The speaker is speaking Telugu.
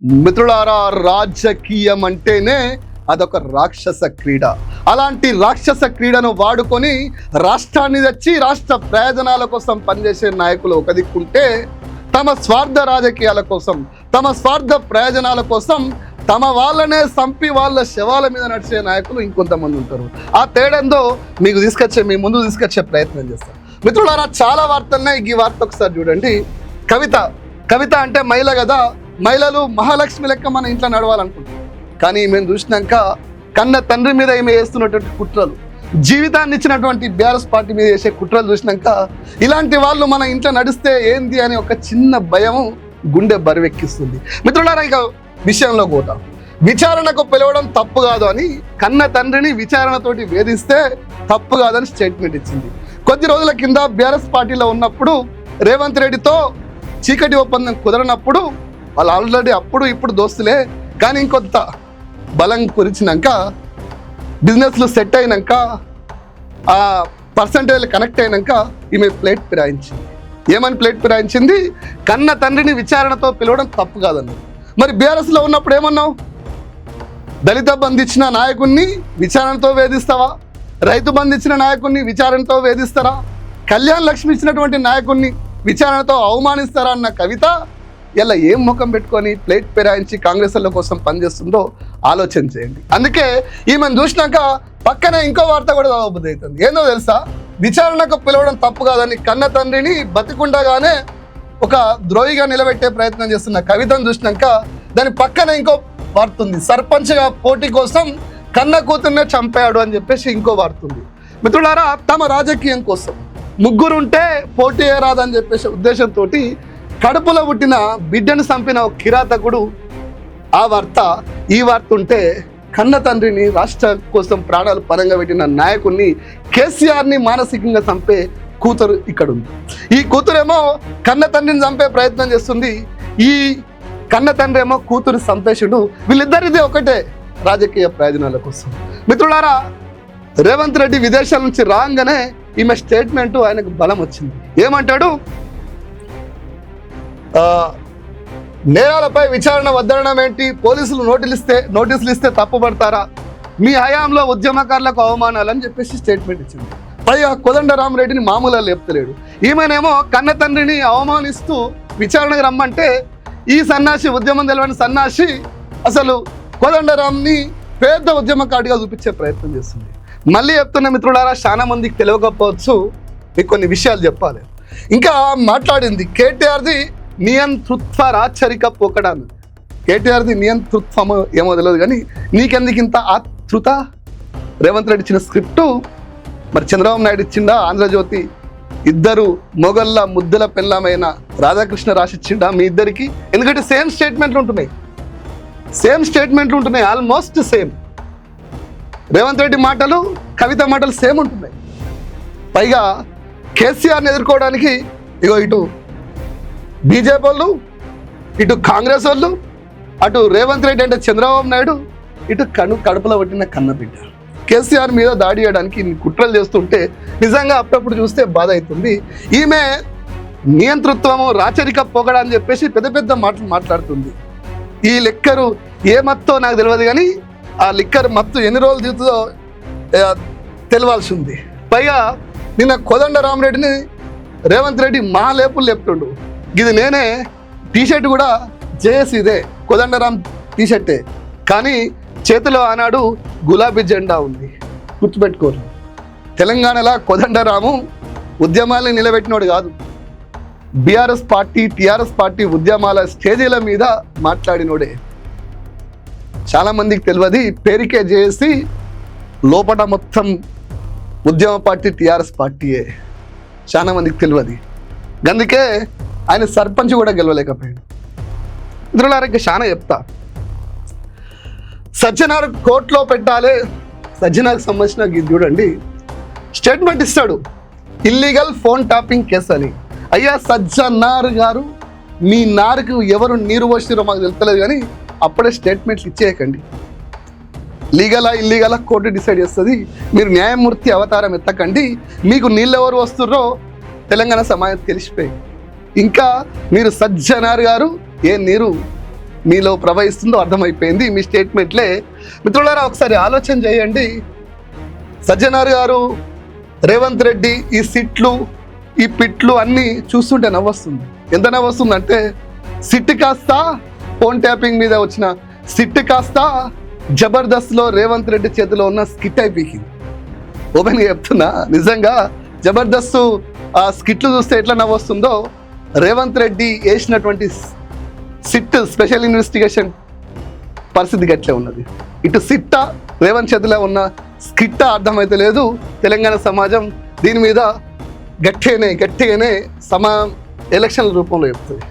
మిత్రులారా, రాజకీయం అంటేనే అదొక రాక్షస క్రీడ. అలాంటి రాక్షస క్రీడను వాడుకొని రాష్ట్రాన్ని తెచ్చి రాష్ట్ర ప్రయోజనాల కోసం పనిచేసే నాయకులు ఒక దిక్కుంటే, తమ స్వార్థ రాజకీయాల కోసం, తమ స్వార్థ ప్రయోజనాల కోసం తమ వాళ్ళనే చంపి వాళ్ళ శవాల మీద నడిచే నాయకులు ఇంకొంతమంది ఉంటారు. ఆ తేడందో మీ ముందు తీసుకొచ్చే ప్రయత్నం చేస్తాం. మిత్రులారా, చాలా వార్తలున్నాయి. ఈ వార్త ఒకసారి చూడండి. కవిత అంటే మహిళ కదా, మహిళలు మహాలక్ష్మి లెక్క మన ఇంట్లో నడవాలనుకుంటారు. కానీ మేము చూసినాక కన్న తండ్రి మీద ఈమె వేస్తున్నటువంటి కుట్రలు, జీవితాన్ని ఇచ్చినటువంటి బీఆర్ఎస్ పార్టీ మీద చేసే కుట్రలు చూసినాక ఇలాంటి వాళ్ళు మన ఇంట్లో నడిస్తే ఏంది అని ఒక చిన్న భయం గుండె బరువెక్కిస్తుంది. మిత్రులారా, ఇక విషయంలో పోతాం. విచారణకు పిలవడం తప్పు కాదు అని కన్న తండ్రిని విచారణతోటి వేధిస్తే తప్పు కాదని స్టేట్మెంట్ ఇచ్చింది. కొద్ది రోజుల కింద బీఆర్ఎస్ పార్టీలో ఉన్నప్పుడు రేవంత్ రెడ్డితో చీకటి ఒప్పందం కుదరనప్పుడు వాళ్ళు ఆల్రెడీ అప్పుడు ఇప్పుడు దోస్తులే, కానీ ఇంకొంత బలం కురిచినాక, బిజినెస్లు సెట్ అయినాక, ఆ పర్సంటేజ్ కనెక్ట్ అయినాక ఈమె ప్లేట్ ఫిరాయించింది. ఏమని ప్లేట్ ఫిరాయించింది? కన్న తండ్రిని విచారణతో పిలవడం తప్పు కాదన్నది. మరి బీఆర్ఎస్లో ఉన్నప్పుడు ఏమన్నావు? దళిత బంధు ఇచ్చిన నాయకుడిని విచారణతో వేధిస్తావా? రైతు బంధు ఇచ్చిన నాయకుడిని విచారణతో వేధిస్తారా? కళ్యాణ్ లక్ష్మి ఇచ్చినటువంటి నాయకుడిని విచారణతో అవమానిస్తారా అన్న కవిత ఇలా ఏం ముఖం పెట్టుకొని ప్లేట్ ఫిరాయించి కాంగ్రెస్ల కోసం పనిచేస్తుందో ఆలోచన చేయండి. అందుకే ఈమెను చూసినాక పక్కనే ఇంకో వార్త కూడా చదవబుద్ధి అవుతుంది. ఏందో తెలుసా? విచారణకు పిలవడం తప్పు కాదని కన్న తండ్రిని బతికుండగానే ఒక ద్రోహిగా నిలబెట్టే ప్రయత్నం చేస్తున్న కవితను చూసినాక దాని పక్కన ఇంకో వార్త ఉంది. సర్పంచ్గా పోటీ కోసం కన్న కూతుర్నే చంపాడు అని చెప్పేసి ఇంకో వార్త ఉంది. మిత్రులారా, తమ రాజకీయం కోసం ముగ్గురుంటే పోటీ రాదని చెప్పేసి ఉద్దేశంతో కడుపులో పుట్టిన బిడ్డను చంపిన ఒక కిరాతకుడు ఆ వార్త, ఈ వార్త ఉంటే కన్న తండ్రిని రాష్ట్ర కోసం ప్రాణాలు పరంగా పెట్టిన నాయకుడిని కేసీఆర్ని మానసికంగా చంపే కూతురు ఇక్కడ ఉంది. ఈ కూతురేమో కన్న తండ్రిని చంపే ప్రయత్నం చేస్తుంది, ఈ కన్న తండ్రి ఏమో కూతురు సంపేషుడు. వీళ్ళిద్దరిది ఒకటే, రాజకీయ ప్రయోజనాల కోసం. మిత్రులారా, రేవంత్ రెడ్డి విదేశాల నుంచి రాగానే ఈమె స్టేట్మెంట్ ఆయనకు బలం వచ్చింది. ఏమంటాడు? నేరాలపై విచారణ వద్దనడం ఏంటి? పోలీసులు నోటీసులు ఇస్తే తప్పుపడతారా? మీ హయాంలో ఉద్యమకారులకు అవమానాలు అని చెప్పేసి స్టేట్మెంట్ ఇచ్చింది. పైగా కోదండరామరెడ్డిని మామూలుగా లేపుతలేడు. ఈమెనేమో కన్న తండ్రిని అవమానిస్తూ విచారణకు రమ్మంటే ఈ సన్నాసి, ఉద్యమం తెలవని సన్నాసి అసలు కోదండరాంని పెద్ద ఉద్యమకాడిగా చూపించే ప్రయత్నం చేస్తుంది. మళ్ళీ చెప్తున్న మిత్రులారా, చాలా మందికి తెలియకపోవచ్చు, మీకు కొన్ని విషయాలు చెప్పాలి. ఇంకా మాట్లాడింది కేటీఆర్ది నియంతృత్వ రాచరిక పోకడాను. కేటీఆర్ది నియంతృత్వము ఏమో తెలియదు, కానీ నీకెందుకు ఇంత ఆతృత? రేవంత్ రెడ్డి ఇచ్చిన స్క్రిప్టు మరి చంద్రబాబు నాయుడు ఇచ్చిండా? ఆంధ్రజ్యోతి ఇద్దరు మొగళ్ళ ముద్దుల పెళ్ళమైన రాధాకృష్ణ రాసిచ్చిండా మీ ఇద్దరికి? ఎందుకంటే సేమ్ స్టేట్మెంట్లు ఉంటున్నాయి, ఆల్మోస్ట్ సేమ్. రేవంత్ రెడ్డి మాటలు, కవిత మాటలు సేమ్ ఉంటున్నాయి. పైగా కేసీఆర్ని ఎదుర్కోవడానికి ఇటు బీజేపీ వాళ్ళు, ఇటు కాంగ్రెస్ వాళ్ళు, అటు రేవంత్ రెడ్డి అంటే చంద్రబాబు నాయుడు, ఇటు కడుపులో పట్టిన కన్నబిడ్డ కేసీఆర్ మీద దాడి చేయడానికి ఇన్ని కుట్రలు చేస్తుంటే నిజంగా అప్పుడప్పుడు చూస్తే బాధ అవుతుంది. ఈమె నియంతృత్వము, రాచరిక పొగడా అని చెప్పేసి పెద్ద పెద్ద మాటలు మాట్లాడుతుంది. ఈ లిక్కరు ఏ మత్తో నాకు తెలియదు, కానీ ఆ లిక్కర్ మత్తు ఎన్ని రోజులు తీస్తుందో తెలవాల్సి ఉంది. పైగా నిన్న కోదండరామరెడ్డిని రేవంత్ రెడ్డి లేపులు లేపుతుండు. ఇది నేనే టీషర్ట్ కూడా జేఏసీదే, కోదండరాం టీషర్టే, కానీ చేతిలో ఆనాడు గులాబీ జెండా ఉంది. గుర్తుపెట్టుకోరు. తెలంగాణలో కోదండరాము ఉద్యమాలను నిలబెట్టినోడు కాదు, బీఆర్ఎస్ పార్టీ, టీఆర్ఎస్ పార్టీ ఉద్యమాల స్టేజీల మీద మాట్లాడినోడే. చాలామందికి తెలియదు, పేరుకే చేసి లోపల మొత్తం ఉద్యమ పార్టీ టీఆర్ఎస్ పార్టీయే. చాలామందికి తెలియదు, అందుకే ఆయన సర్పంచ్ కూడా గెలవలేకపోయాడు. ఇతరులారికి చాలా చెప్తా. సజ్జనార్ కోర్టులో పెట్టాలి. సజ్జనార్కి సంబంధించిన చూడండి, స్టేట్మెంట్ ఇస్తాడు, ఇల్లీగల్ ఫోన్ ట్యాపింగ్ కేసు అని. అయ్యా సజ్జనార్ గారు, మీ నారుకు ఎవరు నీరు పోసిరో మాకు తెలుస్తలేదు, కానీ అప్పుడే స్టేట్మెంట్లు ఇచ్చేయకండి. లీగలా ఇల్లీగలా కోర్టు డిసైడ్ చేస్తుంది. మీరు న్యాయమూర్తి అవతారం ఎత్తకండి. మీకు నీళ్ళు ఎవరు వస్తుర్రో తెలంగాణ సమాజం తెలిసిపోయి. ఇంకా మీరు సజ్జనార్ గారు ఏ నీరు మీలో ప్రవహిస్తుందో అర్థమైపోయింది మీ స్టేట్మెంట్లే. మిత్రులారా, ఒకసారి ఆలోచన చేయండి. సజ్జనార్ గారు, రేవంత్ రెడ్డి, ఈ సిట్లు, ఈ పిట్లు అన్నీ చూస్తుంటే నవ్వొస్తుంది. ఎంత నవ్వొస్తుంది అంటే, సిట్ కాస్త ఫోన్ ట్యాపింగ్ మీద వచ్చిన సిట్ కాస్త జబర్దస్త్లో రేవంత్ రెడ్డి చేతిలో ఉన్న స్కిట్ అయిపోయింది. ఓపెన్గా చెప్తున్నా, నిజంగా జబర్దస్త్ ఆ స్కిట్లు చూస్తే ఎట్లా నవ్వొస్తుందో, రేవంత్ రెడ్డి వేసినటువంటి సిట్ స్పెషల్ ఇన్వెస్టిగేషన్ పరిస్థితి గట్లే ఉన్నది. ఇటు సిట్ట రేవంత్ చేతిలో ఉన్న స్కిట్ట అర్థమైతే లేదు. తెలంగాణ సమాజం దీని మీద గట్టిగానే ఎలక్షన్ల రూపంలో చెప్తుంది.